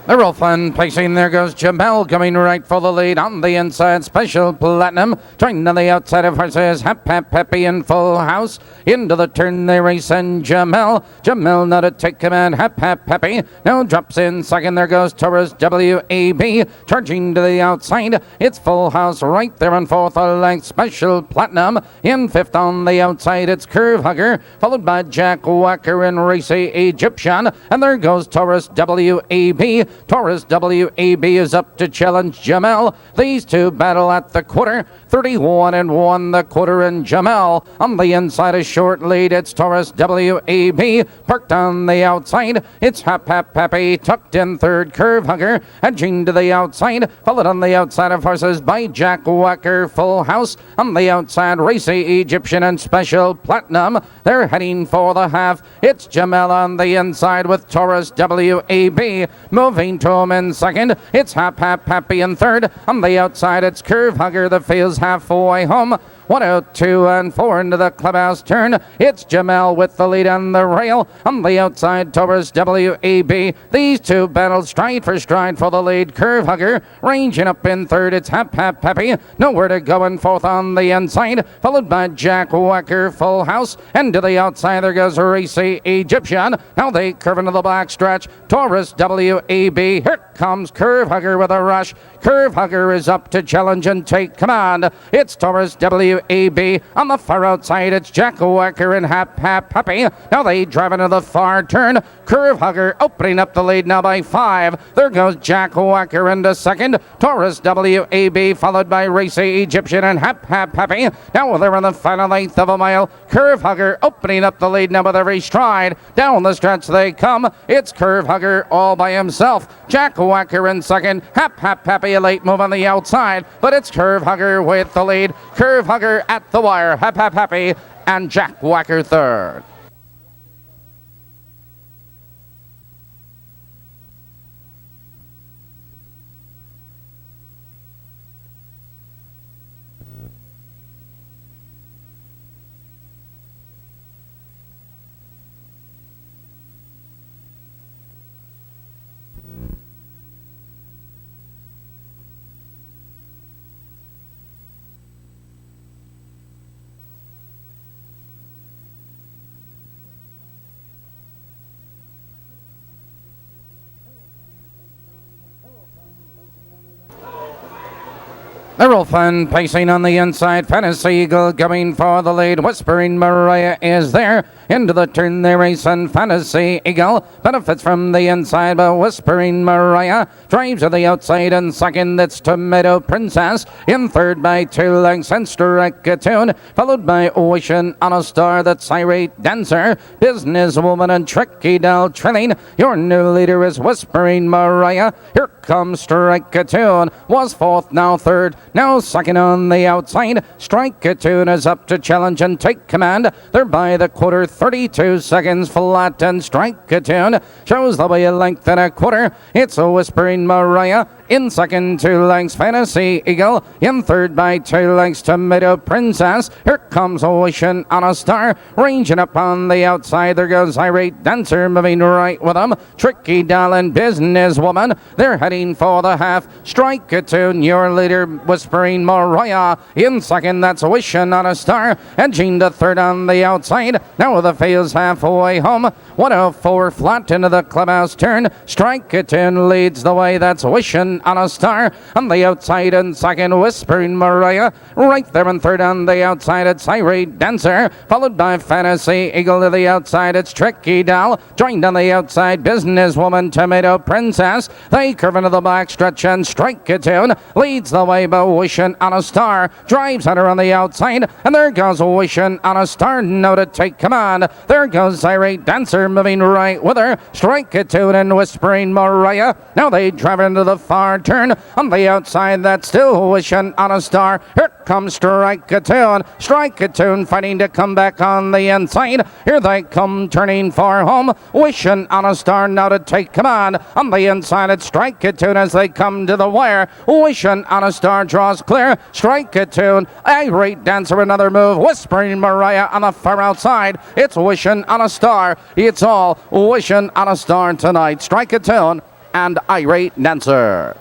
They're real fun placing. There goes Jamel coming right for the lead on the inside. Special Platinum trying on the outside of horses. Hap Hap Happy and Full House. Into the turn they race and Jamel now to take command. Hap Hap Happy now drops in second. There goes Taurus WAB charging to the outside. It's Full House right there on fourth, a length. Special Platinum in fifth on the outside. It's Curve Hugger followed by Jack Wacker and Racy Egyptian. And there goes Taurus WAB. Taurus WAB is up to challenge Jamel. These two battle at the quarter. 31-1 the quarter, and Jamel on the inside, a short lead. It's Taurus WAB parked on the outside. It's Hap Hap Happy tucked in third. Curve Hugger edging to the outside, followed on the outside of horses by Jack Wacker. Full House on the outside. Racy Egyptian and Special Platinum. They're heading for the half. It's Jamel on the inside with Taurus WAB moving to him in second. It's Hap Hap Happy in third. On the outside, it's Curve Hugger. The field's halfway home. 1 out, 2 and 4 into the clubhouse turn. It's Jamel with the lead on the rail. On the outside, Taurus WAB. These two battle stride for the lead. Curve Hugger ranging up in third. It's Hap Hap Happy. Nowhere to go in fourth on the inside. Followed by Jack Wacker. Full House. And to the outside, there goes Racy Egyptian. Now they curve into the back stretch. Taurus WAB. Here comes Curve Hugger with a rush. Curve Hugger is up to challenge and take command. It's Taurus WAB. On the far outside, it's Jack Wacker and Hap Hap Happy. Now they drive into the far turn. Curve Hugger opening up the lead now by 5. There goes Jack Wacker into second. Taurus WAB followed by Racy Egyptian and Hap Hap Happy. Now they're in the final eighth of a mile. Curve Hugger opening up the lead now with every stride. Down the stretch they come. It's Curve Hugger all by himself. Jack Wacker in second. Hap Hap Happy a late move on the outside, but it's Curve Hugger with the lead. Curve Hugger at the wire. Hap Hap Happy and Jack Wacker third. They're all fun pacing on the inside. Fantasy Eagle going for the lead. Whispering Mariah is there. Into the turn they race, and Fantasy Eagle benefits from the inside, but Whispering Mariah drives to the outside. And second, it's Tomato Princess. In third by 2 lengths, and Strike a Tune, followed by Ocean on a Star. That's Irate Dancer, Businesswoman, and Tricky Doll trailing. Your new leader is Whispering Mariah. Here comes Strike a Tune. Was fourth, now third. Now second on the outside. Strike a Tune is up to challenge and take command. They're by the quarter, 32 seconds flat, and Strike a Tune shows the way a length and a quarter. It's a Whispering Mariah. In second, 2 lengths, Fantasy Eagle. In third by 2 lengths, Tomato Princess. Here comes Ocean on a Star. Ranging up on the outside, there goes Irate Dancer moving right with them. Tricky Doll and Businesswoman. They're heading for the half. Strike a Tune, your leader, Whispering Mariah. In second, that's Wishing on a Star. Edging to third on the outside. Now the field's halfway home. 104 flat into the clubhouse turn. Strike a Tune leads the way. That's Wishing on a Star on the outside, and second, Whispering Mariah. Right there in third on the outside, it's Irate Dancer, followed by Fantasy Eagle to the outside. It's Tricky Doll, joined on the outside, Businesswoman, Tomato Princess. They curve into the back stretch, and Strike a Tune leads the way, but Wishing on a Star drives at her on the outside, and there goes Wishing on a Star now to take command. There goes Irate Dancer moving right with her. Strike a Tune and Whispering Mariah. Now they drive into the far turn. On the outside, that's still Wishing on a Star. Here comes Strike a Tune. Strike a Tune fighting to come back on the inside. Here they come turning for home. Wishing on a Star now to take command. On the inside, it's Strike a Tune as they come to the wire. Wishing on a Star draws clear. Strike a Tune. Irate Dancer, another move. Whispering Mariah on the far outside. It's Wishing on a Star. It's all Wishing on a Star tonight. Strike a Tune and Irate Dancer.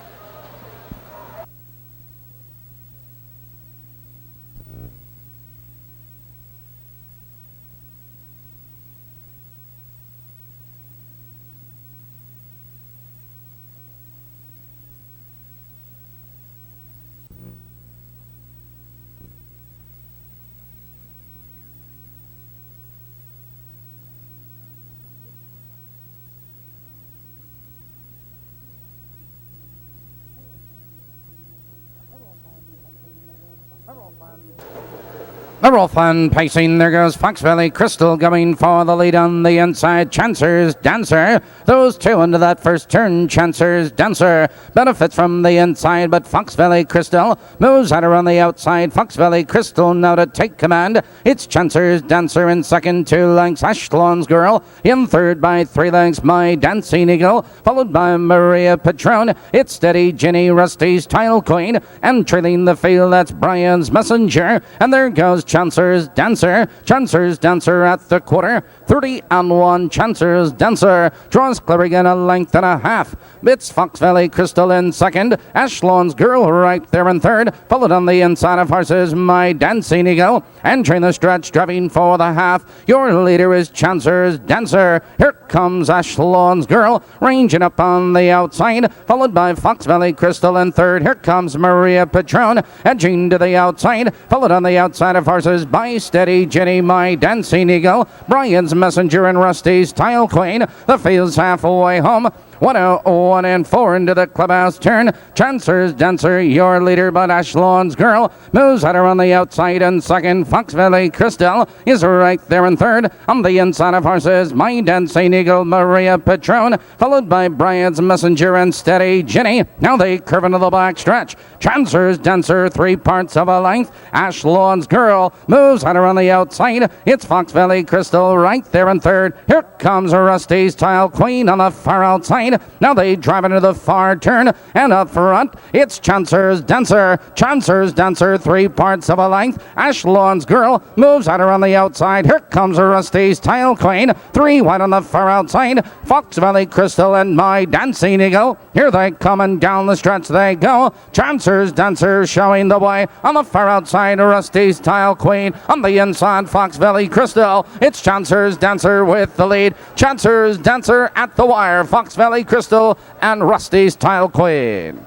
The roll fun pacing, there goes Fox Valley Crystal going for the lead on the inside. Chancer's Dancer, those two into that first turn. Chancer's Dancer benefits from the inside, but Fox Valley Crystal moves at her on the outside. Fox Valley Crystal now to take command. It's Chancer's Dancer in second, 2 lengths. Ashlon's Girl in third by 3 lengths. My Dancing Eagle, followed by Maria Patron. It's Steady Ginny, Rusty's Tile Queen, and trailing the field, that's Brian's Messenger. And there goes Chancer's Dancer. Chancer's Dancer at the quarter. 30-1. Chancer's Dancer draws clear again, a length and a half. It's Fox Valley Crystal in second. Ashlon's Girl right there in third. Followed on the inside of horses, My Dancing Eagle. Entering the stretch, driving for the half. Your leader is Chancer's Dancer. Here comes Ashlon's Girl, ranging up on the outside. Followed by Fox Valley Crystal in third. Here comes Maria Patron, edging to the outside. Followed on the outside of horses by Steady Jenny, My Dancing Eagle, Brian's Messenger, and Rusty's Tile Queen. The field's halfway home. 101 and 4 into the clubhouse turn. Chancer's Dancer, your leader, but Ashlon's Girl moves at her on the outside in second. Fox Valley Crystal is right there in third. On the inside of horses, My Dancing Eagle, Maria Patron, followed by Brian's Messenger and Steady Ginny. Now they curve into the back stretch. Chancer's Dancer, 3 parts of a length. Ashlon's Girl moves at her on the outside. It's Fox Valley Crystal right there in third. Here comes Rusty's Tile Queen on the far outside. Now they drive into the far turn, and up front, it's Chancer's Dancer. Chancer's Dancer, 3 parts of a length. Ashlon's Girl moves at her on the outside. Here comes Rusty's Tile Queen, 3 wide on the far outside. Fox Valley Crystal and My Dancing Eagle. Here they come, and down the stretch they go. Chancer's Dancer showing the way on the far outside. Rusty's Tile Queen on the inside. Fox Valley Crystal. It's Chancer's Dancer with the lead. Chancer's Dancer at the wire. Fox Valley Crystal and Rusty's Tile Queen.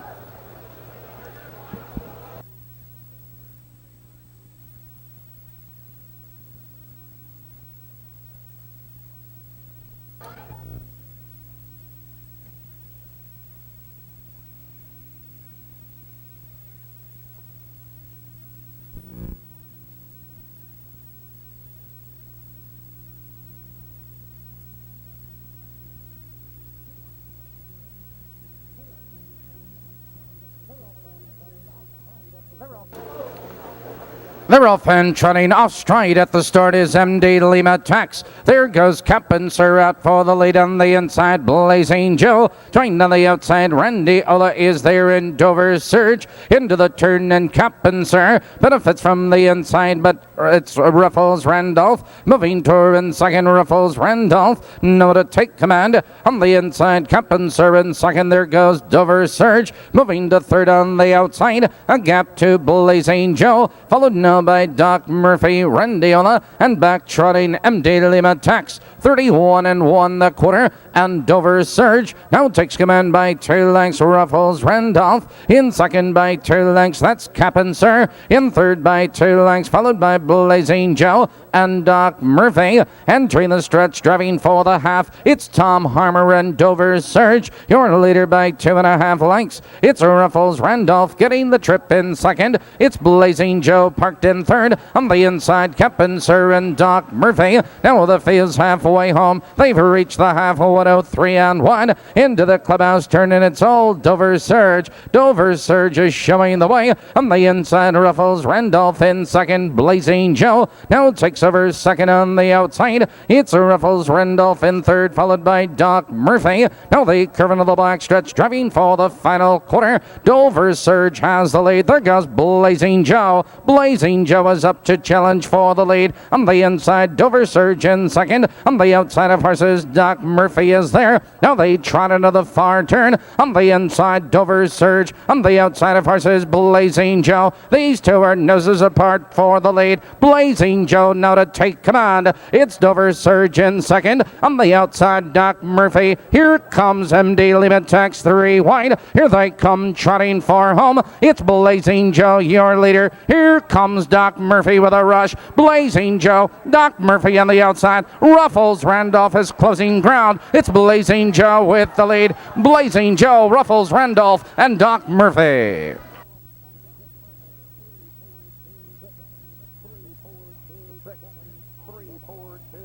They're off and trotting off stride at the start is MD Lima Tax. There goes Captain Sir out for the lead on the inside. Blazing Joe joined on the outside. Randy Ola is there in Dover's Surge. Into the turn, and Captain Sir benefits from the inside, but it's Ruffles Randolph moving toward in second. Ruffles Randolph now to take command on the inside. Captain Sir in second. There goes Dover's Surge moving to third on the outside. A gap to Blazing Joe, followed now by Doc Murphy, Rendiola, and back trotting MD Lima Tax. 31-1 the quarter, and Dover Surge now takes command by 2 lengths. Ruffles Randolph in second by 2 lengths. That's Cap'n Sir in third by 2 lengths, followed by Blazing Joe and Doc Murphy. Entering the stretch, driving for the half, it's Tom Harmer and Dover Surge, your leader by 2.5 lengths. It's Ruffles Randolph getting the trip in second. It's Blazing Joe parked in third. On the inside, Cap'n Sir and Doc Murphy. Now the field's halfway home. They've reached the half. 103-1 into the clubhouse turn, and it's all Dover Surge. Dover Surge is showing the way. On the inside, Ruffles Randolph in second. Blazing Joe now takes over second on the outside. It's Ruffles Randolph in third, followed by Doc Murphy. Now they curve into the black stretch, driving for the final quarter. Dover Surge has the lead. There goes Blazing Joe. Blazing Blazing Joe is up to challenge for the lead. On the inside, Dover Surge in second. On the outside of horses, Doc Murphy is there. Now they trot into the far turn. On the inside, Dover Surge. On the outside of horses, Blazing Joe. These two are noses apart for the lead. Blazing Joe now to take command. It's Dover Surge in second. On the outside, Doc Murphy. Here comes MD Limit Tax 3 wide. Here they come trotting for home. It's Blazing Joe, your leader. Here comes Doc Murphy with a rush. Blazing Joe, Doc Murphy on the outside. Ruffles Randolph is closing ground. It's Blazing Joe with the lead. Blazing Joe, Ruffles Randolph, and Doc Murphy.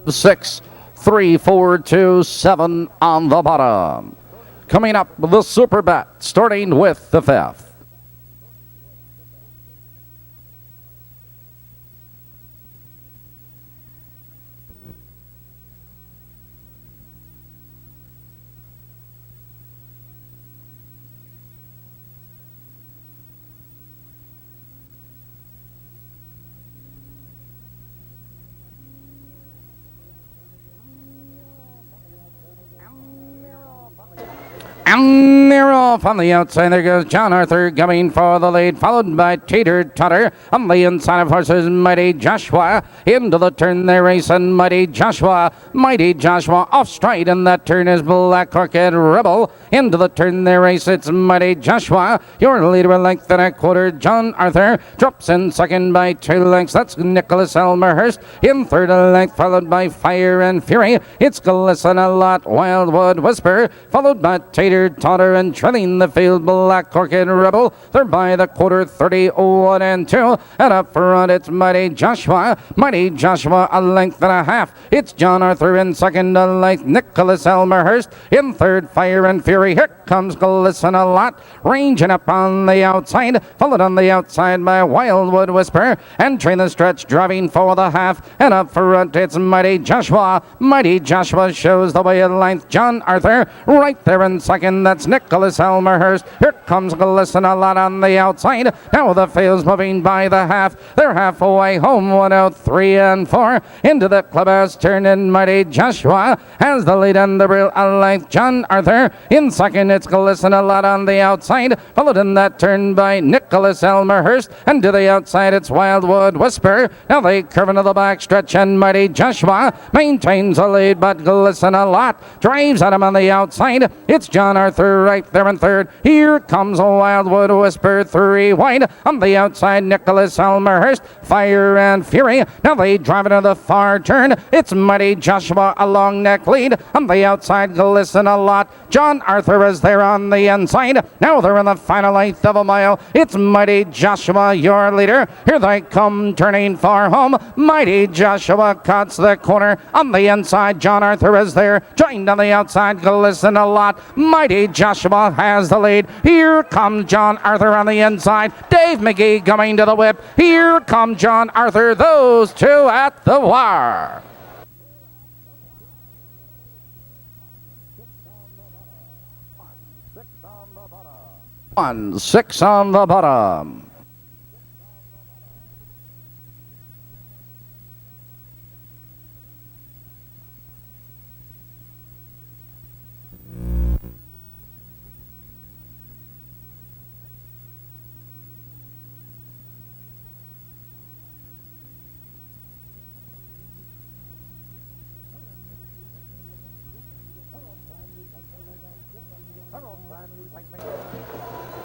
Six, 3, 4, 2, 7 on the bottom. Coming up, the Super Bet, starting with the fifth. And they're off on the outside. There goes John Arthur coming for the lead, followed by Teeter Totter. On the inside of horses, Mighty Joshua. Into the turn they race, and Mighty Joshua. Mighty Joshua off straight, and that turn is Black Orchid Rebel. Into the turn they race, it's Mighty Joshua. Your leader a length and a quarter, John Arthur. Drops in second by 2 lengths. That's Nicholas Elmerhurst. In third a length, followed by Fire and Fury. It's Glisten a Lot, Wildwood Whisper. Followed by Tater Totter, and trailing the field, Black Orchid Rebel. They're by the quarter, 31 and 2. And up front, it's Mighty Joshua. Mighty Joshua, a length and a half. It's John Arthur in second, a length. Nicholas Elmerhurst. In third, Fire and Fury. Here comes Glisten a Lot. Ranging up on the outside. Followed on the outside by Wildwood Whisper. Entering the stretch, driving for the half. And up front, it's Mighty Joshua. Mighty Joshua shows the way in length. John Arthur right there in second. That's Nicholas Elmerhurst. Here comes Glisten a Lot on the outside. Now the field's moving by the half. They're halfway home, 1 out, 3 and 4. Into the clubhouse turn in Mighty Joshua. Has the lead and the real a length. John Arthur in second. It's Glisten a Lot on the outside. Followed in that turn by Nicholas Elmerhurst. And to the outside it's Wildwood Whisper. Now they curve into the back stretch, and Mighty Joshua maintains the lead, but Glisten a Lot drives at him on the outside. It's John Arthur right there in third. Here comes a Wildwood Whisper, 3 wide. On the outside, Nicholas Elmerhurst, Fire and Fury. Now they drive into the far turn. It's Mighty Joshua, a long neck lead. On the outside, Glisten a Lot. John Arthur is there on the inside. Now they're in the final 1/8 of a mile. It's Mighty Joshua, your leader. Here they come, turning for home. Mighty Joshua cuts the corner. On the inside, John Arthur is there. Joined on the outside, Glisten a Lot. Mighty Joshua has the lead. Here comes John Arthur on the inside. Dave McGee coming to the whip. Here comes John Arthur. Those two at the wire. One, 6 on the bottom.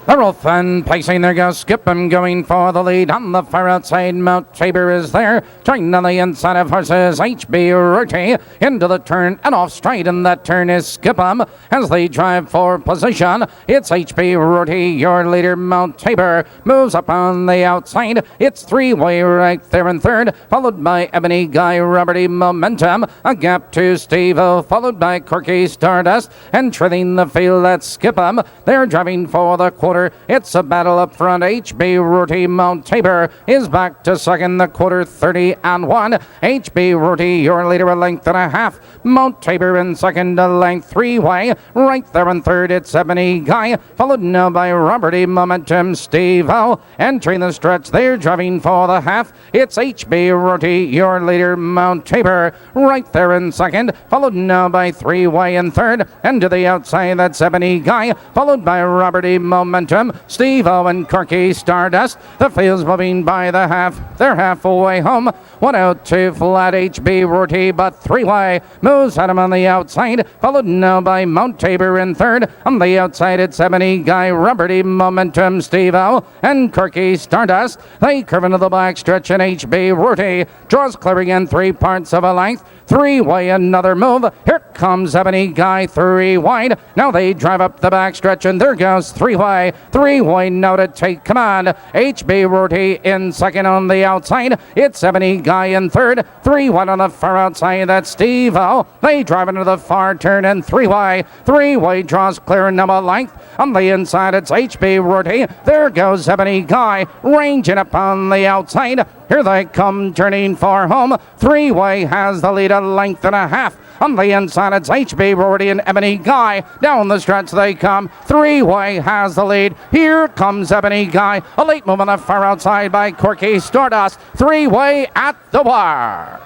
Earl Fun placing there goes Skip him going for the lead. On the far outside, Mount Tabor is there. Trying on the inside of horses, HB Rorty into the turn and off straight, and that turn is Skip 'em as they drive for position. It's HB Rorty, your leader. Mount Tabor moves up on the outside. It's 3-way right there in third, followed by Ebony Guy Roberty Momentum. A gap to Steve-O, followed by Corky Stardust, and treading the field, that's Skip 'em. They're driving for the quarter. quarter. It's a battle up front. HB Rorty Mount Tabor is back to second. The quarter 30-1. HB Rorty, your leader, a length and a half. Mount Tabor in second, a length three-way. Right there in third, it's Ebony Guy, followed now by Robert E. Momentum Steve-O. Entering the stretch, they're driving for the half. It's HB Rorty, your leader, Mount Tabor. Right there in second, followed now by three-way in third. And to the outside, that's Ebony Guy, followed by Robert E. Momentum Steve-O and Corky Stardust. The field's moving by the half. They're halfway home. 1 out, 2 flat, HB Rorty, but three-way moves at him on the outside, followed now by Mount Tabor in third. On the outside, it's Ebony Guy, Robert E. Momentum Steve-O, and Corky Stardust. They curve into the back stretch, and HB Rorty draws clear again 3 parts of a length. Three-way, another move. Here comes Ebony Guy, three wide. Now they drive up the back stretch, and there goes three-way. Three-way now to take command. HB Rorty in second on the outside. It's Ebony Guy in third. Three-wide on the far outside. That's Steve-O. They drive into the far turn, and three-way. Three-way draws clear number length. On the inside, it's HB Rorty. There goes Ebony Guy, ranging up on the outside. Here they come, turning for home. Three-way has the lead, a length and a half. On the inside, it's HB Rorty and Ebony Guy. Down the stretch they come. Three-way has the lead. Here comes Ebony Guy. A late move on the far outside by Corky Stardust. Three-way at the wire.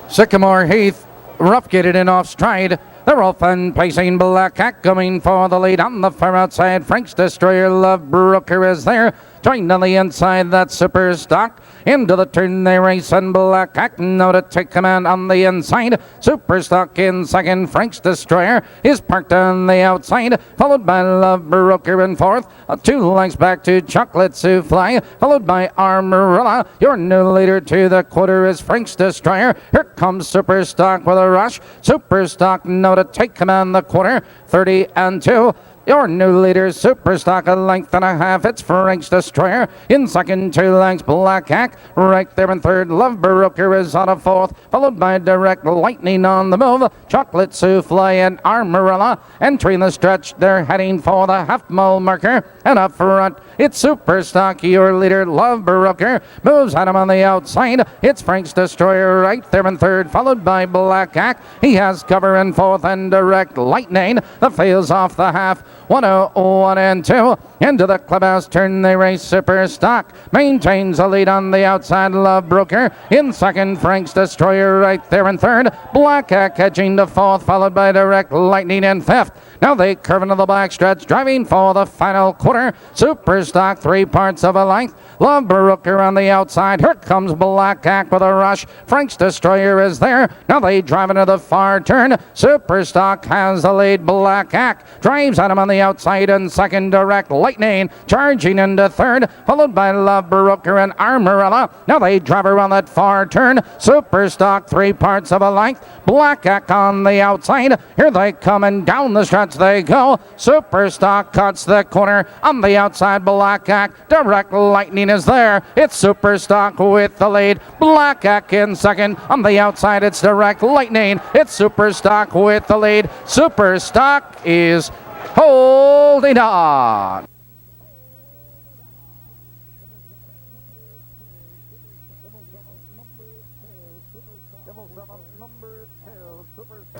Sycamore Heath, rough get it in off stride. They're off and pacing. Black Cat coming for the lead on the far outside. Frank's Destroyer, Love Brooker is there. Joined on the inside, that Super Stock. Into the turn they race, and Black Cat now to take command on the inside. Super Stock in second. Frank's Destroyer is parked on the outside, followed by Love Brooker in fourth. 2 lengths back to Chocolate Souffle, followed by Armorella. Your new leader to the quarter is Frank's Destroyer. Here comes Super Stock with a rush. Super Stock now to take command the quarter. 30-2. Your new leader, Super Stock, a length and a half. It's Frank's Destroyer. In second, 2 lengths, Black Hack. Right there in third, Love Brooker is on a fourth, followed by Direct Lightning on the move. Chocolate Souffle and Armorella. Entering the stretch, they're heading for the half-mile marker. And up front, it's Super Stock, your leader, Love Brooker. Moves at him on the outside. It's Frank's Destroyer right there in third, followed by Black Hack. He has cover in fourth, and Direct Lightning. The fails off the half. 101 and 2. Into the clubhouse turn they race. Super Stock maintains a lead on the outside. Love Brooker in second. Frank's Destroyer right there in third. Black Cat catching the fourth, followed by Direct Lightning in fifth. Now they curve into the back stretch, driving for the final quarter. Super Stock 3 parts of a length. Love Brooker on the outside. Here comes Black Cat with a rush. Frank's Destroyer is there. Now they drive into the far turn. Super Stock has the lead. Black Cat drives at him on the outside in second. Direct Lightning charging into third, followed by Love Brooker and Armorella. Now they drive around that far turn. Super Stock 3 parts of a length. Black Cat on the outside. Here they come, and down the stretch they go. Super Stock cuts the corner on the outside. Black Cat. Direct Lightning is there. It's Super Stock with the lead. Black Cat in second. On the outside, it's Direct Lightning. It's Super Stock with the lead. Super Stock is holding on.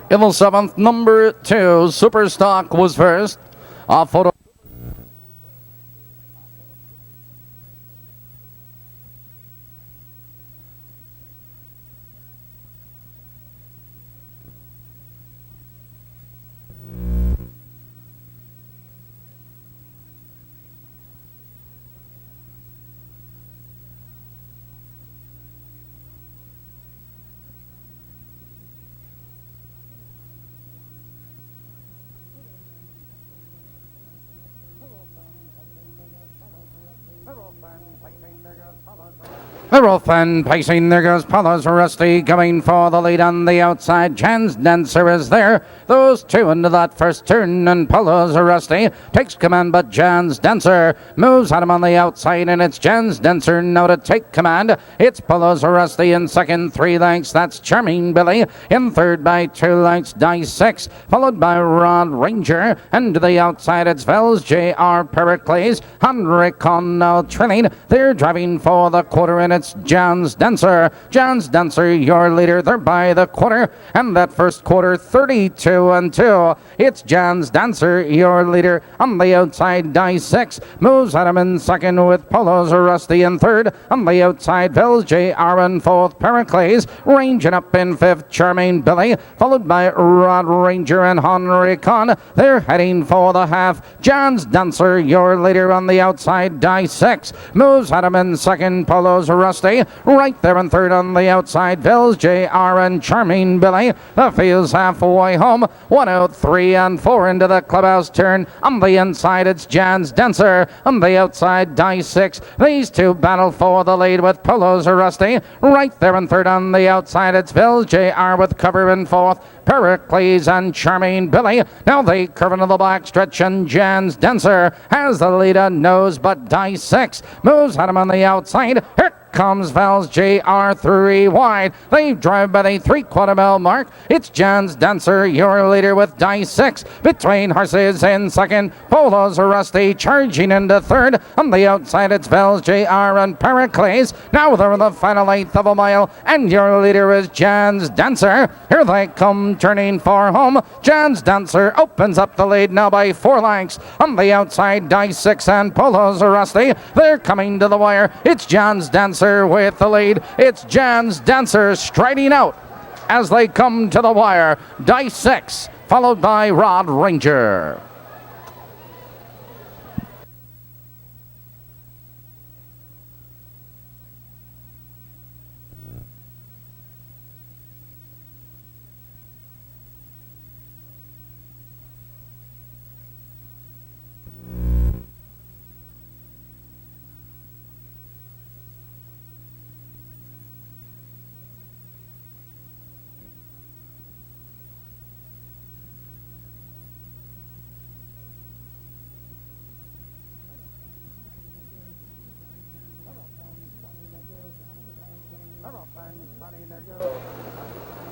Level 7th, number 2, Super Stock was first. A photo. They're off and pacing. There goes Paula's Rusty coming for the lead on the outside. Jan's Dancer is there. Those two into that first turn, and Paula's Rusty takes command, but Jan's Dancer moves at him on the outside, and it's Jan's Dancer now to take command. It's Paula's Rusty in second, 3 lengths. That's Charming Billy in third by 2 lengths. Dice 6, followed by Rod Ranger, and to the outside it's Vels J.R. Pericles. Henry Con now trailing. They're driving for the quarter, and it's Jan's Dancer. Jan's Dancer, your leader. They're by the quarter, and that first quarter 32-2. It's Jan's Dancer, your leader. On the outside, Dice 6 moves at him in second with Polo's Rusty in third. On the outside, Vels J.R. in fourth. Pericles ranging up in fifth. Charming Billy, followed by Rod Ranger and Henry Con. They're heading for the half. Jan's Dancer, your leader. On the outside, Dice 6 moves at him in second. Polo's Rusty right there in third. On the outside, Vels J.R. and Charming Billy. The field's halfway home. 1 out 3 and 4 into the clubhouse turn. On the inside, it's Jan's Dancer. On the outside, Dice 6. These two battle for the lead with Polo's Rusty right there in third. On the outside, it's Vels J.R. with cover in fourth. Pericles and Charming Billy. Now they curve into the black stretch, and Jan's Dancer has the lead a nose, but Dice 6 moves at him on the outside. Here comes Vels J.R. 3 wide. They drive by the 3/4 mile mark. It's Jan's Dancer, your leader, with Dice 6 between horses in second. Polo's Rusty charging into third. On the outside, it's Vels J.R. and Pericles. Now they're in the final 1/8 of a mile, and your leader is Jan's Dancer. Here they come turning for home. Jan's Dancer opens up the lead now by 4 lengths. On the outside, Dice 6 and Polo's Rusty. They're coming to the wire. It's Jan's Dancer with the lead. It's Jan's Dancer striding out as they come to the wire. Dice 6, followed by Rod Ranger.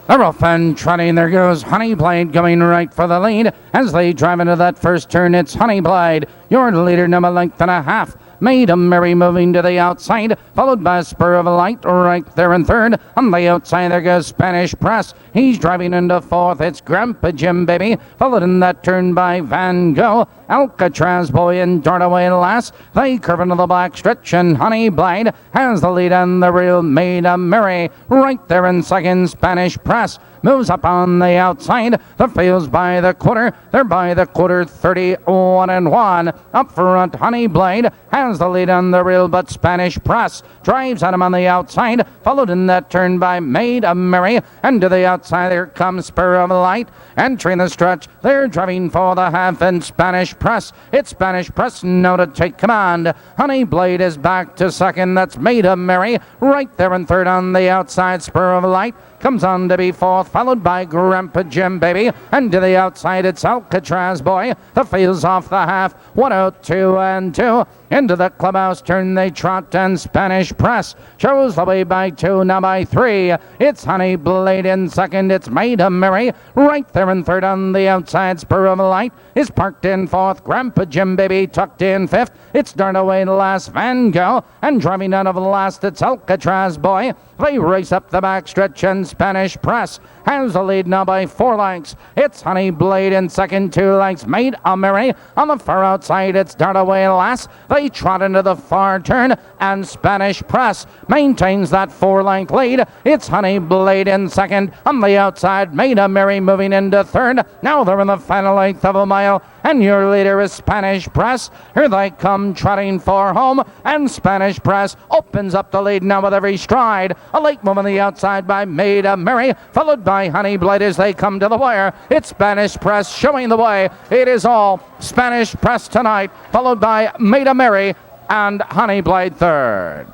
They're off and trotting. There goes Honeyblade going right for the lead. As they drive into that first turn, it's Honeyblade, your leader, number 1.5 lengths. Made a Merry moving to the outside, followed by Spur of a Light right there in third. On the outside, there goes Spanish Press. He's driving into fourth. It's Grandpa Jim Baby, followed in that turn by Van Gogh. Alcatraz Boy and Dartaway last. They curve into the black stretch, and Honeyblade has the lead, and the real Made a Merry right there in second. Spanish Press moves up on the outside. The field's by the quarter. They're by the quarter 31-1. Up front, Honeyblade has the lead on the reel, but Spanish Press drives at him on the outside, followed in that turn by Made a Merry. And to the outside, there comes Spur of Light. Entering the stretch, they're driving for the half, and Spanish Press. It's Spanish Press now to take command. Honeyblade is back to second. That's Made a Merry right there in third. On the outside, Spur of Light comes on to be fourth, followed by Grandpa Jim Baby. And to the outside, it's Alcatraz Boy. The field's off the half. 1 out, 2 and 2. Into the clubhouse turn they trot, and Spanish Press shows the way by 2, now by 3. It's Honeyblade in second. It's Made a Merry right there in third. On the outside, Spur of Light is parked in fourth. Grandpa Jim Baby tucked in fifth. It's Dartaway last. Van Gogh, and driving out of last, it's Alcatraz Boy. They race up the back stretch, and Spanish Press has the lead now by 4 lengths. It's Honeyblade in second, 2 lengths. Made a Merry on the far outside. It's Dartaway last. They trot into the far turn, and Spanish Press maintains that 4-length lead. It's Honeyblade in second. On the outside, Made a Merry moving into third. Now they're in the final 1/8 of a mile, and your leader is Spanish Press. Here they come trotting for home, and Spanish Press opens up the lead now with every stride. A late move on the outside by Made a Merry, followed by Honeyblade as they come to the wire. It's Spanish Press showing the way. It is all Spanish Press tonight, followed by Made a Merry and Honeyblade third.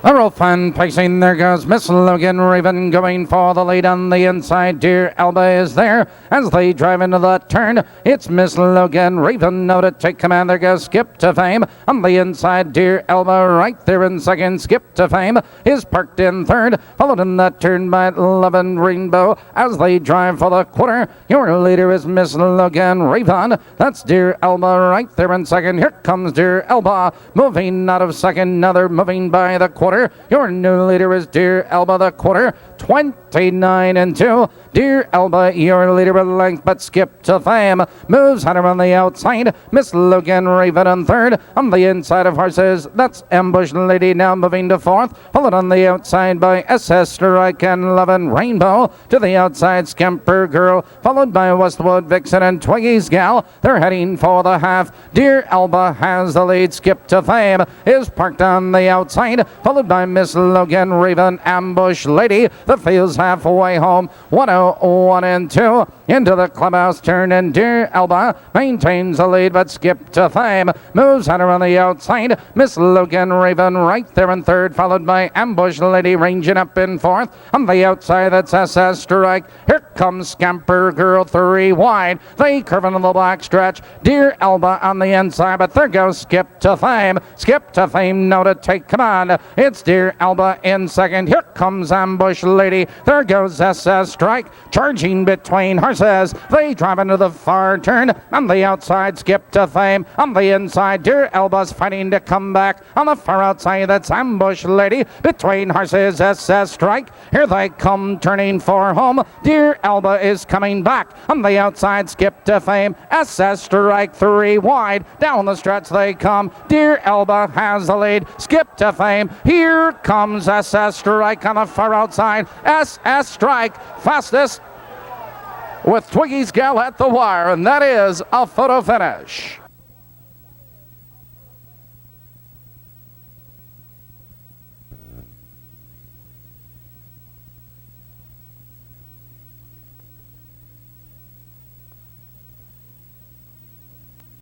A real fan pacing, there goes Miss Logan Raven going for the lead on the inside. Dear Alba is there as they drive into the turn. It's Miss Logan Raven now to take command. There goes Skip to Fame on the inside. Dear Alba right there in second. Skip to Fame is parked in third, followed in that turn by Love and Rainbow as they drive for the quarter. Your leader is Miss Logan Raven. That's Dear Alba right there in second. Here comes Dear Alba moving out of second. Now they're moving by the quarter. Your new leader is Dear Alba the quarter, 29-2. Dear Alba, your leader with length, but Skip to Fame moves Hunter on the outside. Miss Logan Raven in third. On the inside of horses, that's Ambush Lady now moving to fourth, followed on the outside by SS Strike and Love and Rainbow. To the outside, Scamper Girl, followed by Westwood Vixen and Twiggy's Gal. They're heading for the half. Dear Alba has the lead. Skip to Fame is parked on the outside, followed by Miss Logan Raven, Ambush Lady. The field's halfway home. 101-2 into the clubhouse turn, and Dear Alba maintains the lead, but Skip to Fame moves Hunter on the outside. Miss Logan Raven right there in third, followed by Ambush Lady ranging up in fourth. On the outside, that's SS Strike. Here comes Scamper Girl 3 wide. They curve into the black stretch. Dear Alba on the inside, but there goes Skip to Fame. Skip to Fame now to take command. It's Dear Alba in second. Here comes Ambush Lady. There goes SS Strike, charging between horses. They drive into the far turn. On the outside, Skip to Fame. On the inside, Dear Alba's fighting to come back. On the far outside, that's Ambush Lady. Between horses, SS Strike. Here they come, turning for home. Dear Alba is coming back. On the outside, Skip to Fame. SS Strike 3 wide. Down the stretch they come. Dear Alba has the lead. Skip to Fame. Here comes SS Strike on the far outside. SS Strike fastest with Twiggy's Gal at the wire, and that is a photo finish.